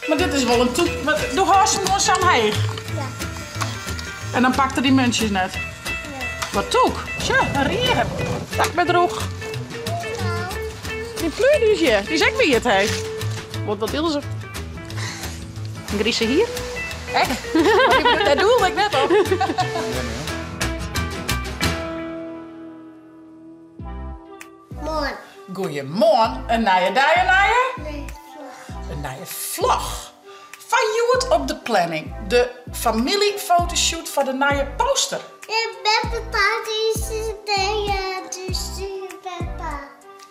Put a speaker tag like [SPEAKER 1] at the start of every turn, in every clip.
[SPEAKER 1] Maar dit is wel een toek. Doe haast hem gewoon zo heeg.
[SPEAKER 2] Ja.
[SPEAKER 1] En dan pakte die muntjes net.
[SPEAKER 2] Ja.
[SPEAKER 1] Wat toek? Tja, een regen. Dat met droeg.
[SPEAKER 2] Nou.
[SPEAKER 1] Die pleur die is hier. Die is ook wie het heeft. Wat wil ze? Een griezen hier? Echt? Dat doe ik net al.
[SPEAKER 2] Mooi.
[SPEAKER 1] Goeiemorgen. Een nieuwe dag,
[SPEAKER 2] Nee,
[SPEAKER 1] een nieuwe vlog. Van Joert op de planning. De familiefotoshoot van de nieuwe poster.
[SPEAKER 2] Ik ben bepaald deze dus Peppa.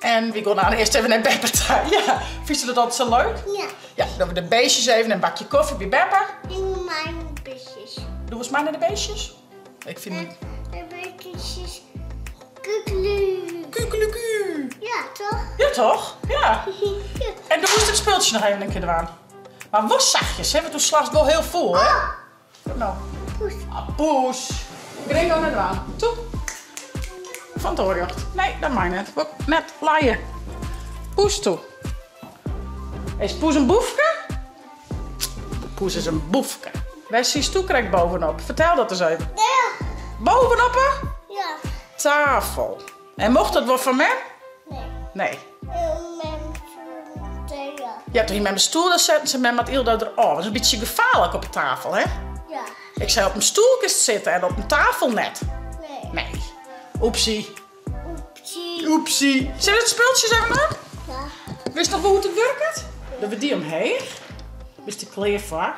[SPEAKER 1] En we gaan nou eerst even naar Beppa. Ja, vind je dat altijd zo leuk?
[SPEAKER 2] Ja.
[SPEAKER 1] Ja, dan we de beestjes even een bakje koffie bij Beppa.
[SPEAKER 2] In mijn busjes.
[SPEAKER 1] Doe eens maar naar de beestjes. Ik vind het...
[SPEAKER 2] De busjes. Kuklu.
[SPEAKER 1] Kukuluku.
[SPEAKER 2] Ja, toch?
[SPEAKER 1] Ja, toch? Ja.
[SPEAKER 2] Ja.
[SPEAKER 1] En dan moest het speeltje nog even een keer eraan. Maar was zachtjes, hè? Want toen slaagt het wel heel vol, hè?
[SPEAKER 2] Ah.
[SPEAKER 1] Nou.
[SPEAKER 2] Poes.
[SPEAKER 1] Ah, poes. Ik breng hem naar de waan. Toe. Van het oorjacht. Nee, dat mag net. Word net laaien. Poes toe. Is Poes een boefke? Poes is een boefke. Waar zie je toekrijgt bovenop? Vertel dat eens even.
[SPEAKER 2] Ja.
[SPEAKER 1] Bovenop hè?
[SPEAKER 2] Ja.
[SPEAKER 1] Tafel. En mocht het wat van mij?
[SPEAKER 2] Nee.
[SPEAKER 1] Nee.
[SPEAKER 2] Ja.
[SPEAKER 1] Je hebt hier met mijn stoel, dan zetten ze met Mathilde erop. Dat is een beetje gevaarlijk op de tafel, hè?
[SPEAKER 2] Ja.
[SPEAKER 1] Ik zou op een stoelkist zitten en op een tafel net.
[SPEAKER 2] Nee.
[SPEAKER 1] Nee. Oepsie.
[SPEAKER 2] Oepsie.
[SPEAKER 1] Oepsie. Zet het speeltjes even aan?
[SPEAKER 2] Ja.
[SPEAKER 1] Wist nog hoe het werkt? Doen we die omheen? Is er klaar voor?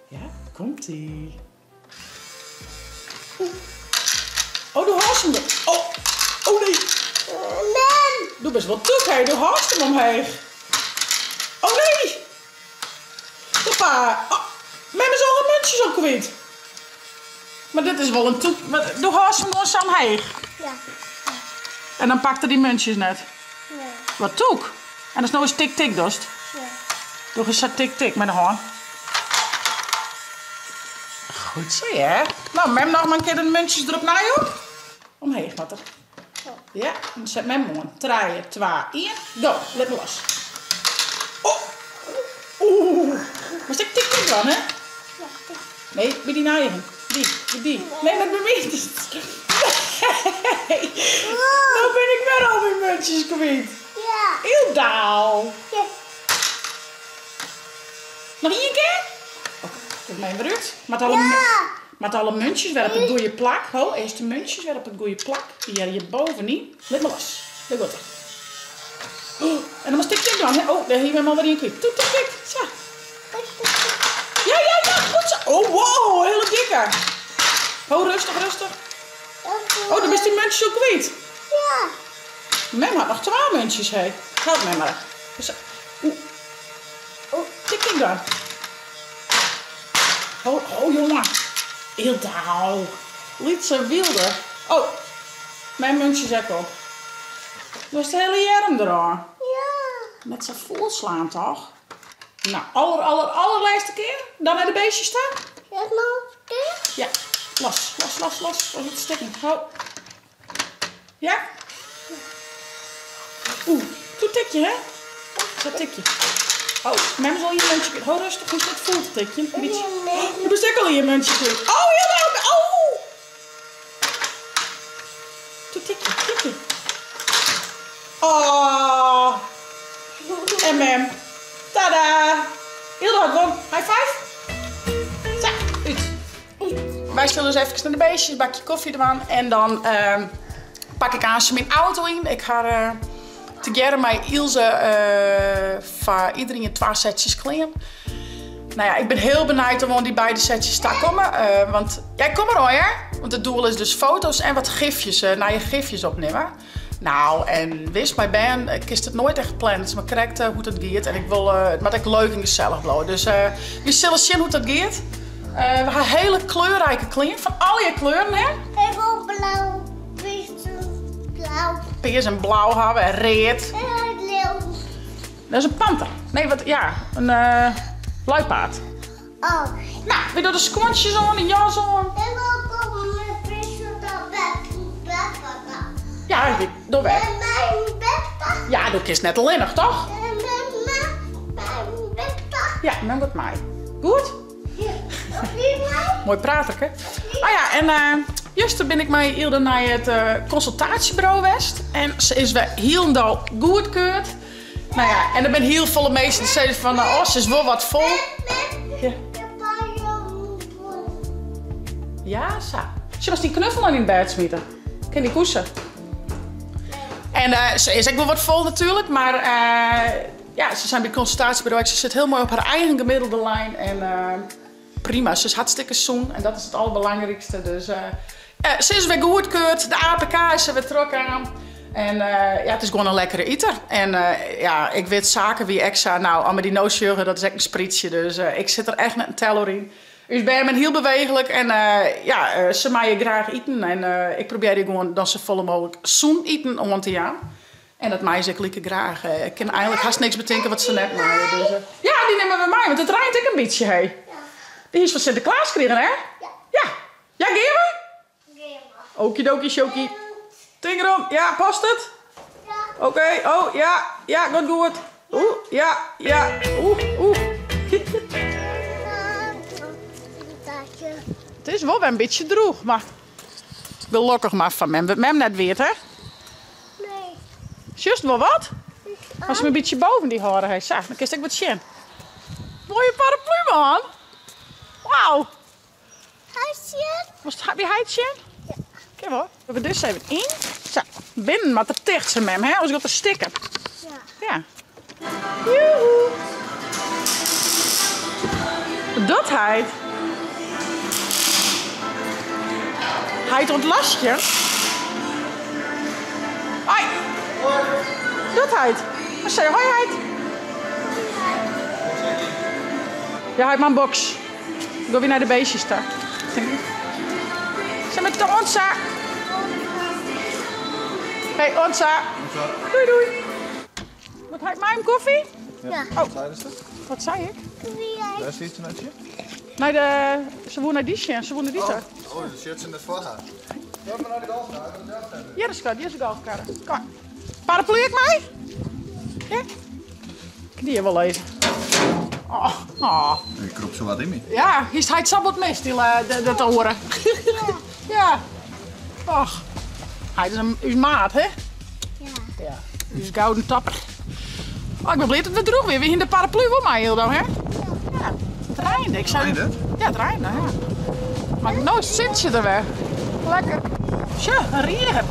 [SPEAKER 1] Ja, komt-ie. Oh, doe haast hem. Oh, oh nee.
[SPEAKER 2] Man.
[SPEAKER 1] Doe best wel tuk, hè. Doe haast hem omheen. Oh nee. Papa. Oh, met me zijn alle muntjes al kwijt. Maar dit is wel een toek. Doe haast hem gewoon zo omheen.
[SPEAKER 2] Ja.
[SPEAKER 1] En dan pakte die muntjes net.
[SPEAKER 2] Nee.
[SPEAKER 1] Wat toek. En dat is nou eens tik-tik, dost.
[SPEAKER 2] Ja.
[SPEAKER 1] Doe eens tik-tik met de hand. Goed zo, hè? Nou, mem nog maar een keer de muntjes erop naar je op. Omheen, wat er. Ja, dan zet mem aan. 3, 2, 1, go. Let me los. Oh. Oeh. Maar stik tik-tik dan, hè?
[SPEAKER 2] Ja.
[SPEAKER 1] Nee, bij die naaien. Die. Nee, dat ben ik niet. Nee. Nou ben ik wel al mijn muntjes kwijt.
[SPEAKER 2] Ja.
[SPEAKER 1] Heel daal.
[SPEAKER 2] Ja.
[SPEAKER 1] Nog één keer? Oké, doe mij weer uit. Met alle muntjes weer op het goede plak. Ho, eerst de muntjes weer op het goede plak. Die hier bovenin. Let maar los. Dat gaat er. Oh, en dan moet tik-tik dan. Hè? Oh, daar hebben we hem alweer in kwijt. Doe tik-tik. Zo. Ja, goed zo. Oh, wow, hele dikke. Oh, rustig. Oh, dan is die muntjes ook kwijt.
[SPEAKER 2] Ja.
[SPEAKER 1] Mem had nog 2 muntjes, hé. Help mij maar. Zo. Oeh. Oh, tik-tik dan. Oh, jongen. Heel daal. Liet ze wilde. Oh, mijn muntjes ook op. Dat is de hele jerm eraan.
[SPEAKER 2] Ja.
[SPEAKER 1] Met z'n vol slaan, toch? Nou, allerlaatste keer. Dan naar de beestjes staan.
[SPEAKER 2] Zeg nou. Dit.
[SPEAKER 1] Ja. Los. Was het stikken. Hou. Ja? Oeh, doe tikje, hè? Zo tikje. Oh, mem zal je muntje... Hou rustig, hoe is dat voelt, tikje? Een beetje. Je bent ook al in je muntje kwijt. Oh, heel erg. Oh! Doe tikje. Oh! En mem. Tada! Heel hard, gewoon. High five. Zo, uit. Wij zullen dus even naar de beestjes, bakje koffie eraan. En dan pak ik aan ze mijn auto in. Ik ga together met Ilse voor iedereen 2 setjes kleren. Nou ja, ik ben heel benieuwd om die beide setjes te komen. Want jij kom maar hoor, hè? Want het doel is dus foto's en wat gifjes, naar je gifjes opnemen. Nou, en wist mijn band, ik is het nooit echt plannen. Het is maar correct hoe het gaat. En ik wil maar ik leuk en gezellig blijven. Dus we zullen zien hoe dat gaat. We hebben hele kleurrijke kleren, van al je kleuren, hè?
[SPEAKER 2] Ik wil blauw. Blauw.
[SPEAKER 1] Peers en blauw hebben en red.
[SPEAKER 2] En leeuw.
[SPEAKER 1] Dat is een panter. Nee, wat, ja, een luipaard.
[SPEAKER 2] Oh.
[SPEAKER 1] Nou, we doen de skontjes aan, de jas aan.
[SPEAKER 2] Ik wil komen met vissen naar bed.
[SPEAKER 1] Ja, doe weg.
[SPEAKER 2] En mijn bed.
[SPEAKER 1] Ja, doe kist net alleen nog, toch?
[SPEAKER 2] En mijn bed.
[SPEAKER 1] Ja, dan wordt mij. Goed? Mooi praterke. Ah ja, en juist ben ik met Ilde naar het consultatiebureau West. En ze is weer heel goedkeurd. Nou ja, en er zijn heel veel mensen die zeggen van, oh, ze is wel wat vol. Ja. Ja, zo. Ze was die knuffel aan in bed smitten. Ken die koesen. En ze is ook wel wat vol natuurlijk, maar ja, ze zijn bij het consultatiebureau. Ze zit heel mooi op haar eigen gemiddelde lijn. En prima, ze is hartstikke zoen en dat is het allerbelangrijkste. Dus ze is weer goedkeurd, de APK is er weer terug aan. En ja, het is gewoon een lekkere eater. En ja, ik weet zaken wie extra, nou, allemaal die no-sugar, dat is echt een sprietje. Dus ik zit er echt met een teller in. Dus ben je heel bewegelijk en ja, ze mag je graag eten. En ik probeer die gewoon dan zo vol mogelijk zoen eten om te gaan. En dat mij ze lekker graag. Ik kan eigenlijk haast niks bedenken wat ze net maaien. Dus, ja, die nemen we mee, want het rijdt ik een beetje. Hey. Die is van Sinterklaas gekregen, hè?
[SPEAKER 2] Ja.
[SPEAKER 1] Ja. Ja, gaan we? Okidoki, shoki. Tingerom, ja, past het?
[SPEAKER 2] Ja.
[SPEAKER 1] Oké, oh, ja, ja, goed. Oeh, ja, ja, oeh. Het is wel weer een beetje droog, maar ik wil lokkig maar van mem net weet, hè?
[SPEAKER 2] Nee.
[SPEAKER 1] Just wel wat? Als je me een beetje boven die haren heeft, dan kun je wat zien. Mooie paraplu, man. Wauw. Wie hij het zien?
[SPEAKER 2] Ja.
[SPEAKER 1] Kijk hoor. We hebben dus even in. Zo, binnen, maar te dicht zijn mem, hè? Als ik op te stikken.
[SPEAKER 2] Ja.
[SPEAKER 1] Ja. Joehoe. Dat heet. Hij ontlast je. Hoi. Dat heet. Wat zei je? Hoi, heet. Ja, hij mijn box. Ik ga weer naar de beestjes daar. Zijn met de Onsa. Hey, Onsa. Doei, doei. Wat heet mijn koffie?
[SPEAKER 2] Ja.
[SPEAKER 1] Oh, wat zei ik?
[SPEAKER 3] Daar is iets met je?
[SPEAKER 1] Nee, ze woont naar die shit. Ze woont naar die daar.
[SPEAKER 3] Oh, de shit zijn net voorgaan. Ja, maar naar de golfkar.
[SPEAKER 1] Ja, dat is goed. Hier is de golfkar. Kom. Paraplu ik mij? Ja? Ik die wel even. Oh.
[SPEAKER 3] Ik krop zo wat in me.
[SPEAKER 1] Ja, hier is het zo wat mis, dat oren. Ja. Och. Hij is een maat, hè? Ja. Die is gouden tapper. Oh, ik ben blij dat we droeg weer. We in de paraplu voor mij, Hildo, hè? Ja. Het regende. Ik zei... Ja, het regende, ja. Maar nooit zit je er weer. Lekker. Tja, een regen.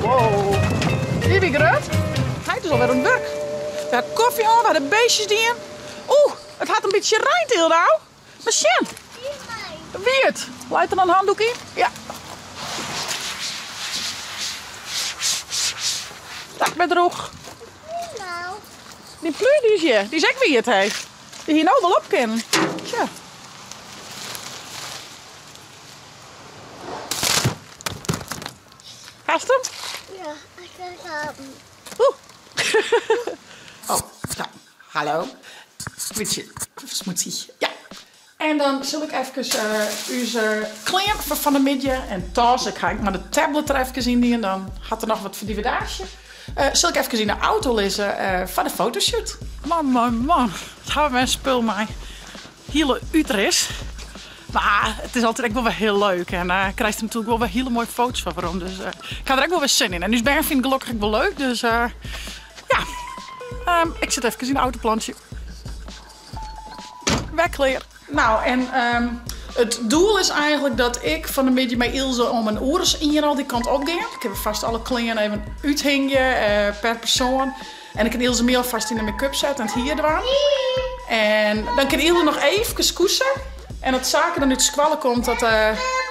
[SPEAKER 1] Wow. Hier wie groot. Hij is alweer een werk. We hebben koffie aan, we hebben beestjes die in. Oeh, het had een beetje regend, Hildo. Maar Sjen. Wie het? Leidt er een handdoek in? Ja. Dat ben droeg. Die pleur die is hier. Die is echt wie het heeft. Die hier nou wel op kennen. Tja. Hast hem?
[SPEAKER 2] Ja, ik ga hebben.
[SPEAKER 1] Oeh. Oh, nou, hallo. Beetje smoetsig. Ja. En dan zal ik even onze kleren van de midden en thuis. Ik ga maar de tablet er even in die en dan had er nog wat voor die verdage. Zal ik even in de auto lezen van de fotoshoot. Man. Het houdt mijn spul mij. Hele Utrecht. Maar het is altijd wel weer heel leuk. En ik krijg er natuurlijk wel weer hele mooie foto's van. Dus ik ga er ook wel weer zin in. En nu ben vind ik gelukkig wel leuk. Dus ja. Ik zit even in de autoplantje. Wegkleren. Nou, en het doel is eigenlijk dat ik van een beetje met Ilse om mijn oren in hier al die kant op ga. Ik heb vast alle kleren even uithingen per persoon. En ik kan Ilse meer vast in de make-up zetten en het hier doen. En dan kan Ilse nog even koesen. En dat zaken dan uit de squallen komt dat...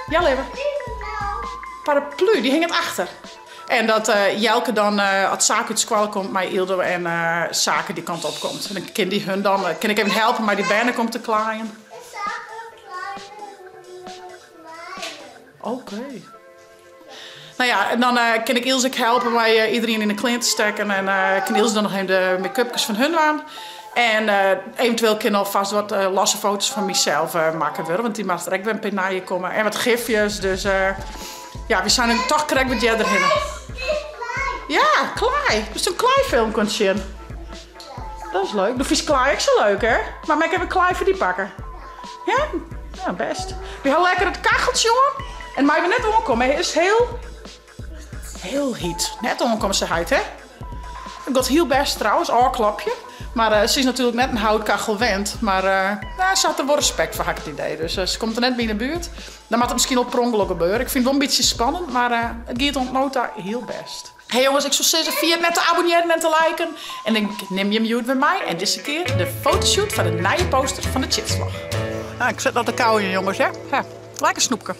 [SPEAKER 1] ja, leven. Paraplu, die hing het achter. En dat Jelke dan, als zaken uit de squallen komt, met Ilse en zaken die kant op komt. En dan kan die hun dan, kan ik even helpen, maar die bijna komt te klaaien. Oké. Nou ja, en dan kan ik Ilse helpen bij iedereen in de kleren te steken. En kan Ilse dan nog even de make-upjes van hun aan. En eventueel kan alvast wat losse foto's van mezelf maken worden. Want die mag er ook weer naar je komen. En wat gifjes. Dus ja, we zijn er toch correct wat jij erin. Ja, klei. Dus een kleifilm kunt zien. Dat is leuk. De vis klaar ik zo leuk, hè? Maar ik heb een klaar voor die pakken. Ja? Ja, best. We gaan lekker het kacheltje, jongen. En maar we net omkomen. Hij is heel heet. Net omkomen ze uit, hè? Ik had heel best trouwens, oorklapje. Maar ze is natuurlijk net een houtkachel wend. Maar ze had er wel respect voor, had ik het idee. Dus ze komt er net bij in de buurt. Dan moet het misschien op per ongeluk gebeuren. Ik vind het wel een beetje spannend, maar het gaat ontnota heel best. Hey jongens, ik zou zeggen, vier net te abonneren en te liken. En ik neem je mute bij mij. En deze keer de fotoshoot van de nieuwe poster van de Chitslag. Nou, ik zet dat de kou in, jongens, hè. Ja, lekker snoepje.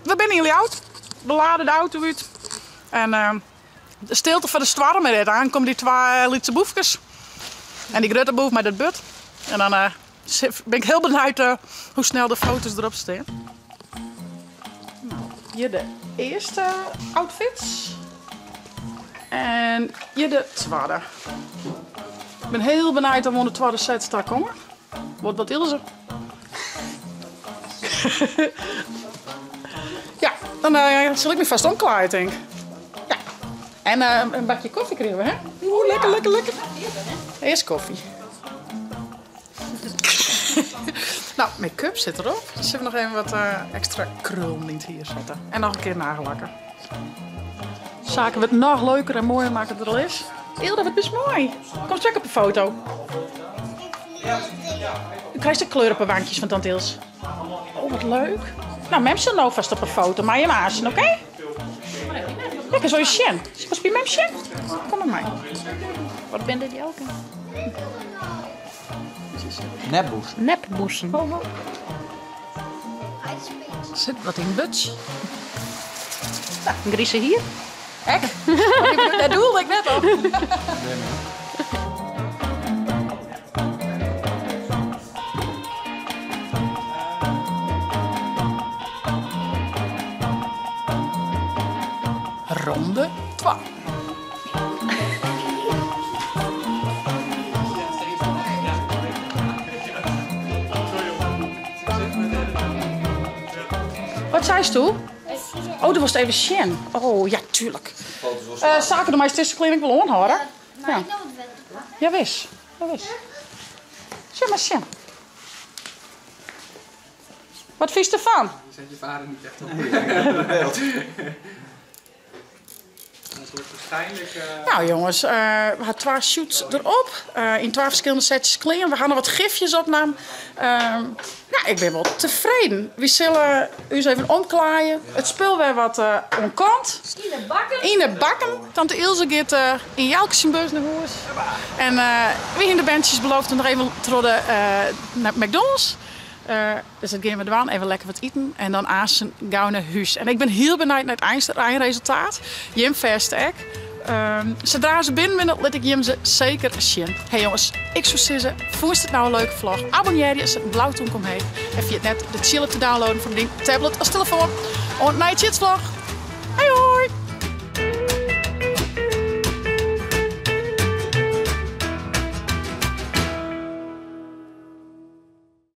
[SPEAKER 1] We zijn jullie oud. We laden de auto uit. En de stilte van de storm en aan komen die 2 lietse boefjes. En die grote boef met het but. En dan ben ik heel benieuwd hoe snel de foto's erop staan. Nou, hier de eerste outfits. En hier de tweede. Ik ben heel benieuwd om de tweede set te komen. Wordt wat Ilse. Ja, dan zal ik me vast omklaaien, denk ik. Ja. En een bakje koffie krijgen we, hè? Oeh, lekker, lekker, lekker. Eerst koffie. Nou, make-up zit erop. Dus we nog even wat extra krulmint hier zetten. En nog een keer nagellakken. Zaken we het nog leuker en mooier maken dan het al is. Ilde, wat is mooi. Kom check op de foto. U krijgt de kleurenpewandjes van Tante Ils. Oh, wat leuk. Nou, mem zit nou vast op een foto, maar je maasje, oké? Lekker zo je sjen. Wat bij mem sjen? Kom maar mij. Wat ben die ook?
[SPEAKER 3] Nepboes.
[SPEAKER 4] Nepboesen.
[SPEAKER 1] Oh, zit wat in buts. Nou, een griezen hier. Hek. Dat doelde ik net al. Ronde 2. Wat zei je toen? Oh, dat was het even Sjen. Oh, ja, tuurlijk. Zaken de meeste tussen ik wel aanhouden. Ja. Ja, wist. Ja, wist. Sjen maar Sjen. Wat vies ervan?
[SPEAKER 5] Zet je vader niet echt op beeld. Dat wordt waarschijnlijk...
[SPEAKER 1] Nou jongens, we hadden 2 shoots erop. In 2 verschillende setjes kleren. We gaan er wat gifjes opnemen. Nou, ik ben wel tevreden. We zullen u eens even omklaaien. Het spul weer wat onkant. In de bakken. Tante Ilse gaat in Jelkes bus naar huis. En we in de bandjes beloofden nog even naar McDonald's. Dus dat gaan we doen. Even lekker wat eten. En dan aanstaan gauw naar huis. En ik ben heel benieuwd naar het eindresultaat. Jim Verstek. Zodra ze binnen zijn, laat ik Jim ze zeker zien. Hey jongens, ik zou zeggen, vond je het nou een leuke vlog? Abonneer je als het een blauwtong omheen. En via het net de chillen te downloaden voor de tablet als telefoon. En naar je chitsvlog.